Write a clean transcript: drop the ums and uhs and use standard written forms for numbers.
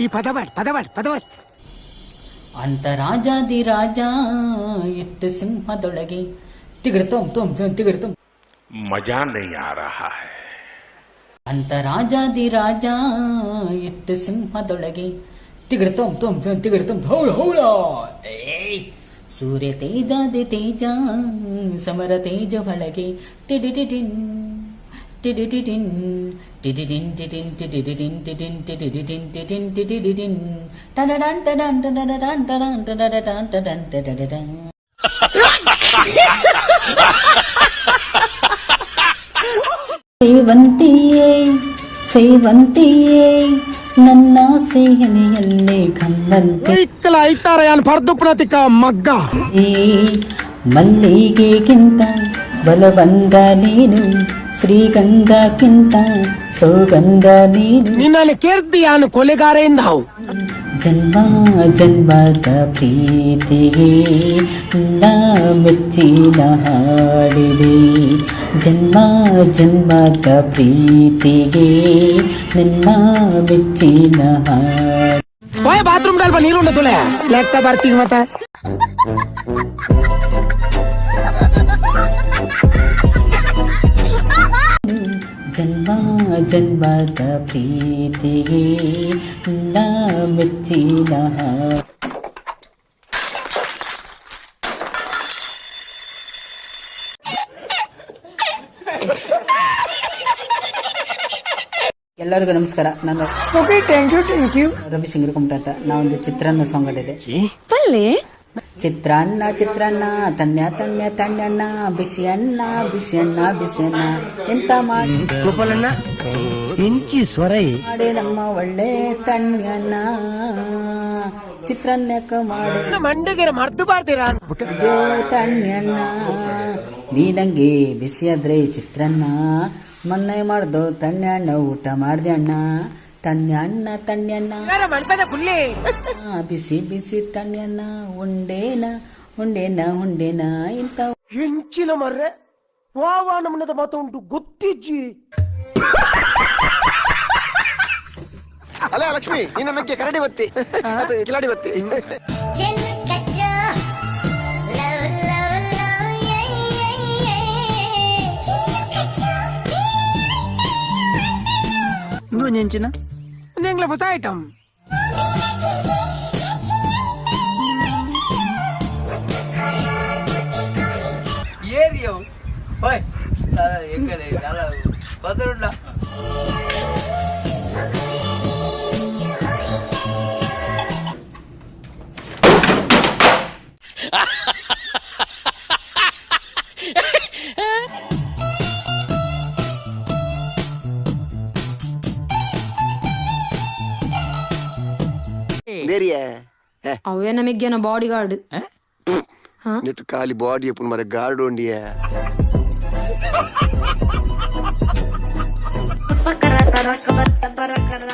ಈ ಪದವಾಡ್ ಅಂತ ರಾಜಾದಿ ರಾಜ ಇಟ್ಟು ಸಿಂಹದೊಳಗೆ ತಿಗಡ್ತೊಂ ಮಜಾ ನಹೀ ಆ ರಹಾ ಹೈ. ಅಂತ ರಾಜಾದಿ ರಾಜ ಇಟ್ಟು ಸಿಂಹದೊಳಗೆ ತಿಗಡ್ತೊಂ ಹೌಳ ಸೂರ್ಯ ತೇಜಾದಿ ತೇಜ ಸಮರ ತೇಜ ಒಳಗೆ ಟಿಡಿಟಿಟಿನ್ ಟಿಡಿಟಿಟಿನ್ ಟಿಡಿಟಿನ್ ಟಿಟಿನ್ ಟಿಡಿಟಿನ್ ಟಿಟಿನ್ ಟಿಡಿಟಿನ್ ಟಿಟಿನ್ ಟಿಡಿಟಿನ್ ಟಡಡನ್ ಟಡನ್ ಟಡಡನ್ ಟಡನ್ ಟಡಡನ್ ಟಡನ್ ಟಡಡನ್. ಸೇವಂತಿಯೇ ನನ್ನ ಸೇನೆಯನ್ನೇ ಕಣ್ಣಂತೆ ಪರ್ದುಪ್ರತಿಕ ಮಗ್ಗ ಮಲ್ಲಿಗೆಗಿಂತ ಬಲವಂದ ನೀನು, ಶ್ರೀಗಂಧಕ್ಕಿಂತ ಸೌಗಂಧ ನೀನು. ನಿನ್ನನ್ನು ಕೇಳ್ತೀಯಾನು ಕೊಲೆಗಾರೆಯಿಂದ ನಾವು ಜನ್ಮ ಜನ್ಮದ ಪ್ರೀತಿಗೆ ನಾ ಮೆಚ್ಚಿನ ಹಾಡಿದೆ. ಜನ್ಮ ಜನ್ಮದ ಪ್ರೀತಿಗೆ ನನ್ನ ಮೆಚ್ಚಿನ ಹಾಡು. ಬಾತ್ರೂಮ್ ಡಲ್ಪ ನೀರು ತುಳೆ ಲೆಕ್ಕ ಬರ್ತೀವಿ ಮತ್ತೆ. ಜನ್ಮ ಜನ್ಮದ ಪ್ರೀತಿಗೆ ನಾ ಮೆಚ್ಚಿನ ಹಾಡು. ಎಲ್ಲರಿಗೂ ನಮಸ್ಕಾರ. ನಾನು ಥ್ಯಾಂಕ್ ಯು ರವಿಶಂಕರ್ ಕುಮಟ ಅಂತ. ನಾವೊಂದು ಚಿತ್ರಾನ್ನ ಸಾಂಗ್ ಆಡಿದೆ. ಚಿತ್ರಾನ್ನ ತಣ್ಣ ಬಿಸಿ ಅನ್ನ ಎಂತ ಮಾಡಿ ಗೋಪಾಲಣ್ಣ ಇಂಚಿ ಸ್ವರೈ ಮಾಡಿ ನಮ್ಮ ಒಳ್ಳೆ ತಣ್ಣನ್ನ ಚಿತ್ರಾನ್ನಕ್ಕ ಮಾಡಿ ಮಂಡಿಗೆ ಮರ್ದು ಬಾರ್ತೀರಾ ತಣ್ಣನ್ನ ನೀನಂಗೆ ಬಿಸಿಯಾದ್ರೆ ಚಿತ್ರಾನ್ನ ಮೊನ್ನೆ ಮಾಡ್ದು ತಣ್ಣಣ್ಣ ಊಟ ಮಾಡ್ದೆ ಅಣ್ಣ. ತಣ್ಣಣ್ಣ ಬಿಸಿ ಬಿಸಿ ತಣ್ಣಣ್ಣ ಉಂಡೇನ ಇಂತ ಹೆಂಚಿನ ಮರ್ರೆ ವಾವ ನಮ್ಮನದ ಮಾತು ಉಂಟು ಗೊತ್ತಿಜ್ಜಿ. ಅಲ್ಲ ಲಕ್ಷ್ಮಿ ನಿನ್ನ ಮೆಕ್ಕೆ ಕರಡಿ ಬತ್ತಿ ಕಿಲಾಡಿ ಬತ್ತಿ. ನೆಂಚಿನ ನೆಂಗ್ಲ ಹೊಸ ಐಟಮ್ ఏరియో పోయ్ ఎక్కడే చాలా బదులుండా ಅವೇ ನಮಗೇನೋ ಬಾಡಿ ಗಾರ್ಡ್ ನೆಟ್ ಖಾಲಿ ಬಾಡಿ ಅಪ್ಪನ ಮರ ಗಾರ್ಡ್ ಉಂಡಿಯ ಪಕ್ಕರ ಸರಕ ಬಚ್ಚ ಪರಕರ